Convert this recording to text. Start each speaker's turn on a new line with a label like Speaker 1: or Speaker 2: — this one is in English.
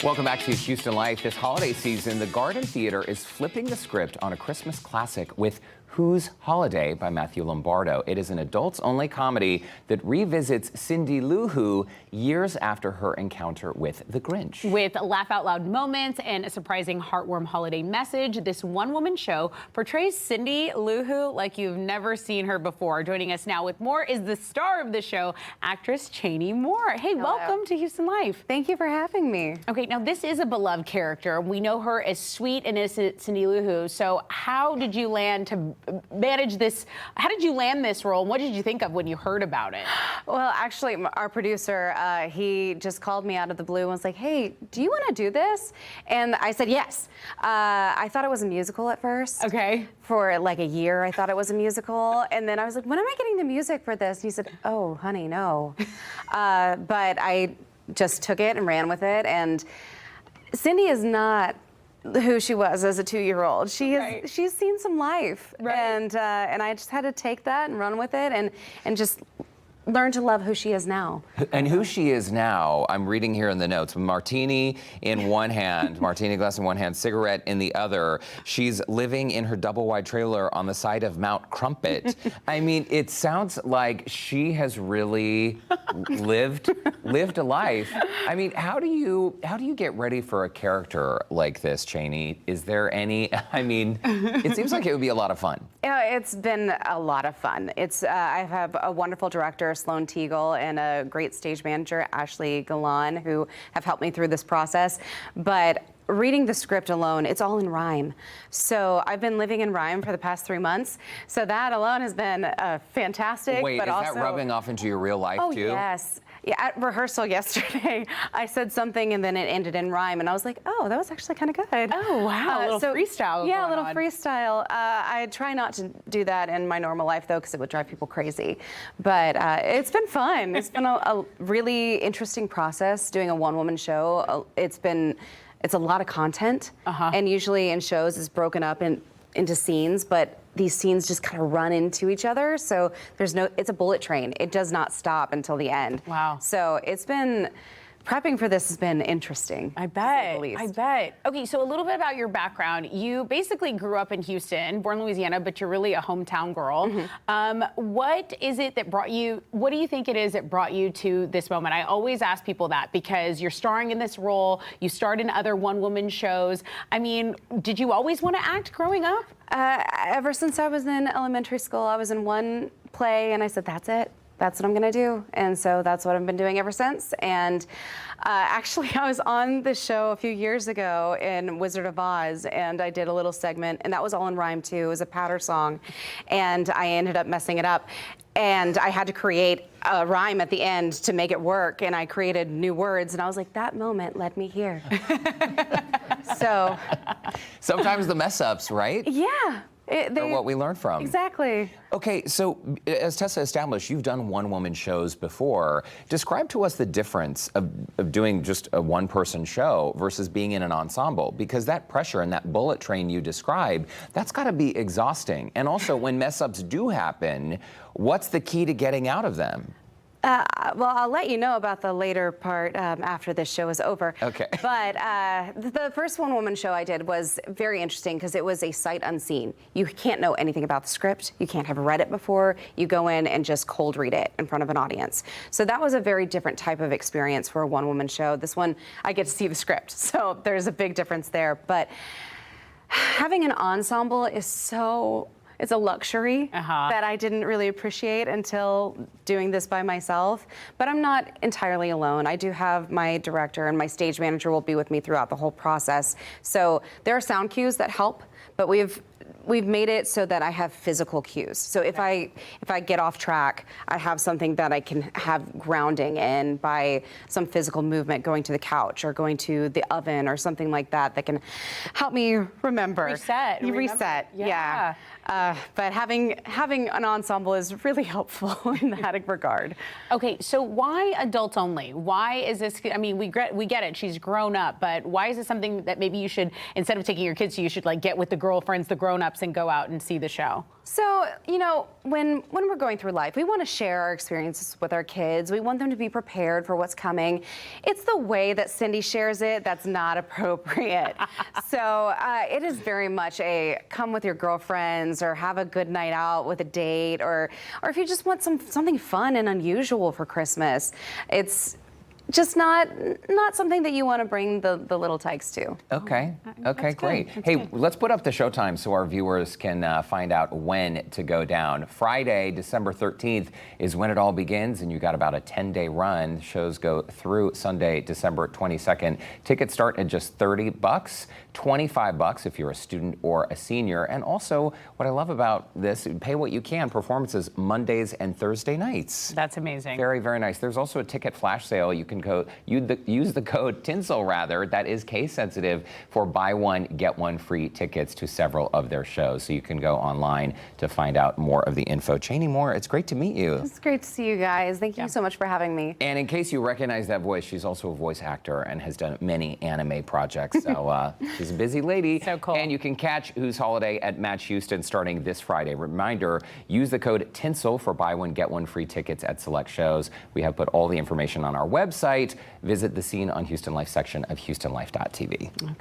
Speaker 1: Welcome back to Houston Life. This holiday season, the Garden Theater is flipping the script on a Christmas classic with Whose Holiday by Matthew Lombardo. It is an adults-only comedy that revisits Cindy Lou Who years after her encounter with the Grinch.
Speaker 2: With laugh-out-loud moments and a surprising heartwarm holiday message, this one-woman show portrays Cindy Lou Who like you've never seen her before. Joining us now with more is the star of the show, actress Chaney Moore. Hey,
Speaker 3: Hello.
Speaker 2: Welcome to Houston Life.
Speaker 3: Thank you for having me.
Speaker 2: Okay, now this is a beloved character. We know her as sweet and innocent Cindy Lou Who. So how did you land to manage this? How did you land this role? What did you think of when you heard about it?
Speaker 3: Well, actually, our producer, he just called me out of the blue and was like, hey, do you want to do this? And I said yes. I thought it was a musical at first.
Speaker 2: Okay.
Speaker 3: For like a year, I thought it was a musical. And then I was like, when am I getting the music for this? And he said, oh, honey, no. But I just took it and ran with it. And Cindy is not who she was as a 2-year-old. She's seen some life,
Speaker 2: right.
Speaker 3: and I just had to take that and run with it, and just learn to love who she is now.
Speaker 1: And who she is now, I'm reading here in the notes, martini in one hand, martini glass in one hand, cigarette in the other. She's living in her double-wide trailer on the side of Mount Crumpet. I mean, it sounds like she has really lived a life. I mean, how do you get ready for a character like this, Chaney? Is there any, I mean, it seems like it would be a lot of fun.
Speaker 3: Yeah, it's been a lot of fun. I have a wonderful director, Sloan Teagle, and a great stage manager, Ashley Galan, who have helped me through this process. But reading the script alone, it's all in rhyme. So I've been living in rhyme for the past 3 months. So that alone has been fantastic.
Speaker 1: Wait,
Speaker 3: but
Speaker 1: is
Speaker 3: also,
Speaker 1: that rubbing off into your real life too?
Speaker 3: Oh, yes. Yeah, at rehearsal yesterday, I said something and then it ended in rhyme, and I was like, oh, that was actually kind of good.
Speaker 2: Oh, wow, a little freestyle.
Speaker 3: Yeah, a little
Speaker 2: on.
Speaker 3: freestyle. I try not to do that in my normal life, though, because it would drive people crazy. But it's been fun. It's been a really interesting process doing a one-woman show. It's a lot of content, and usually in shows it's broken up into scenes, but these scenes just kind of run into each other. So it's a bullet train. It does not stop until the end.
Speaker 2: Wow.
Speaker 3: So prepping for this has been interesting.
Speaker 2: I bet. I bet. Okay, so a little bit about your background. You basically grew up in Houston, born in Louisiana, but you're really a hometown girl. What is it that brought you, what do you think it is that brought you to this moment? I always ask people that because you're starring in this role, you starred in other one-woman shows. I mean, did you always want to act growing up?
Speaker 3: Ever since I was in elementary school, I was in one play and I said, that's it. That's what I'm gonna do. And so that's what I've been doing ever since. And actually, I was on the show a few years ago in Wizard of Oz, and I did a little segment, and that was all in rhyme too. It was a patter song, and I ended up messing it up. And I had to create a rhyme at the end to make it work, and I created new words, and I was like, that moment led me here. So.
Speaker 1: Sometimes the mess ups, right?
Speaker 3: Yeah.
Speaker 1: Are what we learn from.
Speaker 3: Exactly.
Speaker 1: Okay, so as Tessa established, you've done one-woman shows before. Describe to us the difference of doing just a one-person show versus being in an ensemble, because that pressure and that bullet train you described, that's got to be exhausting. And also, when mess-ups do happen, what's the key to getting out of them?
Speaker 3: Well, I'll let you know about the later part after this show is over.
Speaker 1: Okay.
Speaker 3: But the first one-woman show I did was very interesting because it was a sight unseen. You can't know anything about the script. You can't have read it before. You go in and just cold read it in front of an audience. So that was a very different type of experience for a one-woman show. This one, I get to see the script. So there's a big difference there. But having an ensemble is it's a luxury that I didn't really appreciate until doing this by myself. But I'm not entirely alone. I do have my director, and my stage manager will be with me throughout the whole process. So there are sound cues that help, but we've made it so that I have physical cues. So if I get off track, I have something that I can have grounding in by some physical movement, going to the couch or going to the oven or something like that that can help me remember.
Speaker 2: Reset.
Speaker 3: Yeah. But having an ensemble is really helpful in that regard.
Speaker 2: Okay, so why adults only? Why is this? I mean, we get it. She's grown up, but why is this something that maybe you should, instead of taking your kids, you should like get with the girlfriends, the grown-ups, and go out and see the show?
Speaker 3: So, you know, when we're going through life, we want to share our experiences with our kids. We want them to be prepared for what's coming. It's the way that Cindy shares it that's not appropriate. So it is very much a come with your girlfriends or have a good night out with a date, or if you just want something fun and unusual for Christmas. It's just not something that you want to bring the little tykes to.
Speaker 1: Okay. Okay,
Speaker 2: That's
Speaker 1: great.
Speaker 2: good. That's
Speaker 1: Hey,
Speaker 2: good.
Speaker 1: let's put up the showtime so our viewers can find out when to go down. Friday, December 13th is when it all begins, and you got about a 10-day run. Shows go through Sunday, December 22nd. Tickets start at just $30, $25 if you're a student or a senior. And also, what I love about this, pay what you can, performances Mondays and Thursday nights.
Speaker 2: That's amazing.
Speaker 1: Very, very nice. There's also a ticket flash sale. You can use the code TINSEL, that is case sensitive, for buy one, get one free tickets to several of their shows. So you can go online to find out more of the info. Chaney Moore, it's great to meet you.
Speaker 3: It's great to see you guys. Thank you so much for having me.
Speaker 1: And in case you recognize that voice, she's also a voice actor and has done many anime projects. So she's a busy lady.
Speaker 2: So cool.
Speaker 1: And you can catch Who's Holiday at Match Houston starting this Friday. Reminder, use the code TINSEL for buy one, get one free tickets at select shows. We have put all the information on our website. Visit the Scene on Houston Life section of HoustonLife.tv.